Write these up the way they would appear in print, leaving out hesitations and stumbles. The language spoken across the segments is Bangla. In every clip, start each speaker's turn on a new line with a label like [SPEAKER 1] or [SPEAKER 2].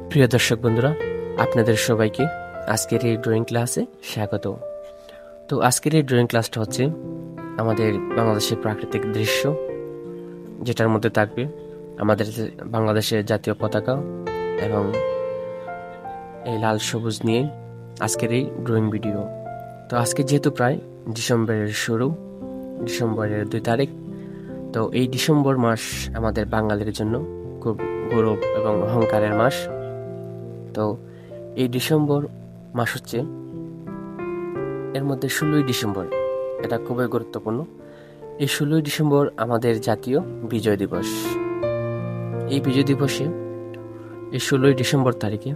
[SPEAKER 1] প্রিয় দর্শক বন্ধুরা, আপনাদের সবাইকে আজকের এই ড্রয়িং ক্লাসে স্বাগত। তো আজকের এই ড্রয়িং ক্লাসটা হচ্ছে আমাদের বাংলাদেশের প্রাকৃতিক দৃশ্য, যেটার মধ্যে থাকবে আমাদের বাংলাদেশের জাতীয় পতাকা এবং এই লাল সবুজ নিয়ে আজকের এই ড্রয়িং ভিডিও। তো আজকে যেহেতু প্রায় ডিসেম্বরের শুরু, ডিসেম্বরের 2 তারিখ, তো এই ডিসেম্বর মাস আমাদের বাঙালির জন্য খুব গৌরব এবং অহংকারের মাস। তো এই ডিসেম্বর মাস হচ্ছে, এর মধ্যে 16ই ডিসেম্বর, এটা খুবই গুরুত্বপূর্ণ। এই 16ই ডিসেম্বর আমাদের জাতীয় বিজয় দিবস। এই বিজয় দিবসে এই 16ই ডিসেম্বর তারিখে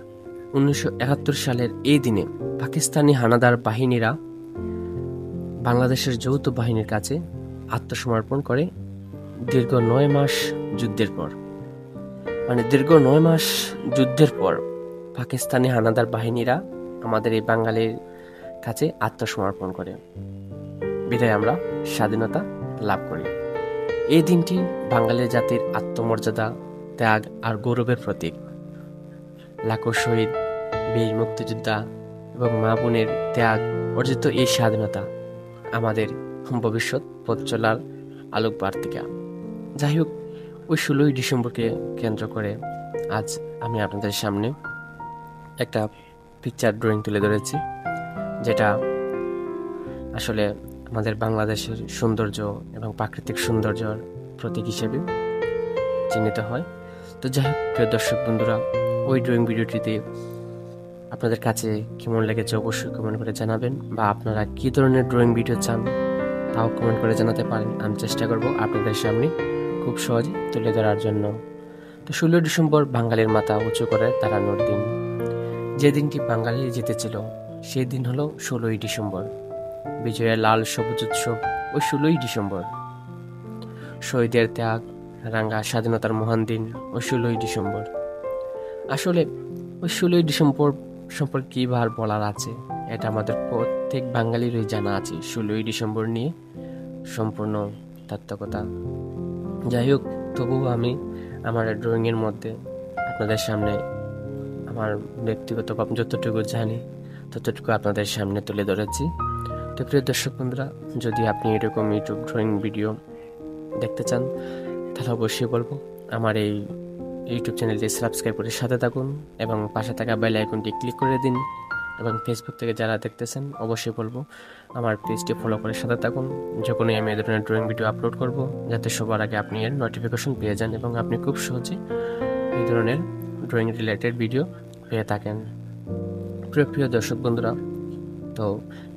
[SPEAKER 1] 1971 সালের এই দিনে পাকিস্তানি হানাদার বাহিনীরা বাংলাদেশের যৌথ বাহিনীর কাছে আত্মসমর্পণ করে দীর্ঘ 9 মাস যুদ্ধের পর। দীর্ঘ 9 মাস যুদ্ধের পর পাকিস্তানি হানাদার বাহিনীরা আমাদের এই বাঙালির কাছে আত্মসমর্পণ করে, বিদায় আমরা স্বাধীনতা লাভ করি। এই দিনটি বাঙালি জাতির আত্মমর্যাদা, ত্যাগ আর গৌরবের প্রতীক। লাখো শহীদ, বীর মুক্তিযোদ্ধা এবং মা বোনের ত্যাগ অর্জিত এই স্বাধীনতা আমাদের ভবিষ্যৎ পথ চলার আলোক বার্তিকা। যাই হোক, ওই 16ই ডিসেম্বরকে কেন্দ্র করে আজ আমি আপনাদের সামনে একটা পিকচার ড্রয়িং তুলে ধরেছি, যেটা আসলে আমাদের বাংলাদেশের সৌন্দর্য এবং প্রাকৃতিক সৌন্দর্যের প্রতীক হিসেবে চিহ্নিত হয়। তো যাই হোক, প্রিয় দর্শক বন্ধুরা, ওই ড্রয়িং ভিডিওটিতে আপনাদের কাছে কেমন লেগেছে অবশ্যই কমেন্ট করে জানাবেন, বা আপনারা কী ধরনের ড্রয়িং ভিডিও চান তাও কমেন্ট করে জানাতে পারেন। আমি চেষ্টা করব আপনাদের সামনে খুব সহজে তুলে ধরার জন্য। তো 16 ডিসেম্বর বাঙালির মাথা উঁচু করে দাঁড়ানোর দিন। যে দিনটি বাঙালি জিতেছিল সেই দিন হলো 16ই ডিসেম্বর। বিজয়ের লাল সবুজ উৎসব ওই 16ই ডিসেম্বর। শহীদের ত্যাগ রাঙা স্বাধীনতার মহান দিন ওই 16ই ডিসেম্বর। আসলে ওই 16ই ডিসেম্বর সম্পর্কে কী বার বলার আছে, এটা আমাদের প্রত্যেক বাঙালিরই জানা আছে 16ই ডিসেম্বর নিয়ে সম্পূর্ণ তাত্ত্বিকতা। যাই হোক, তবুও আমি আমার ড্রয়িংয়ের মধ্যে আপনাদের সামনে আমার ব্যক্তিগত যতটুকু জানি ততটুকু আপনাদের সামনে তুলে ধরেছি। তো প্রিয় দর্শক বন্ধুরা, যদি আপনি এরকম ইউটিউব ড্রয়িং ভিডিও দেখতে চান তাহলে অবশ্যই বলবো আমার এই ইউটিউব চ্যানেলটি সাবস্ক্রাইব করে সাথে থাকুন এবং পাশে থাকা বেল আইকনটি ক্লিক করে দিন। এবং ফেসবুক থেকে যারা দেখতেছেন অবশ্যই বলবো আমার পেজটি ফলো করে সাথে থাকুন, যখনই আমি এই ধরনের ড্রয়িং ভিডিও আপলোড করব, যাতে সবার আগে আপনি এর নোটিফিকেশন পেয়ে যান এবং আপনি খুব সহজে এই ধরনের ড্রয়িং রিলেটেড ভিডিও পেয়ে থাকেন। প্রিয় দর্শক বন্ধুরা, তো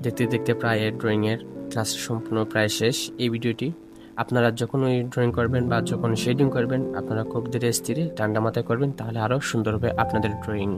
[SPEAKER 1] দেখতে দেখতে প্রায় ড্রয়িংয়ের ক্লাস সম্পূর্ণ প্রায় শেষ। এই ভিডিওটি আপনারা যখন ওই ড্রয়িং করবেন বা যখন শেডিং করবেন, আপনারা খুব ধীরে স্থিরে ঠান্ডা মাথায় করবেন, তাহলে আরও সুন্দর হবে আপনাদের ড্রয়িং।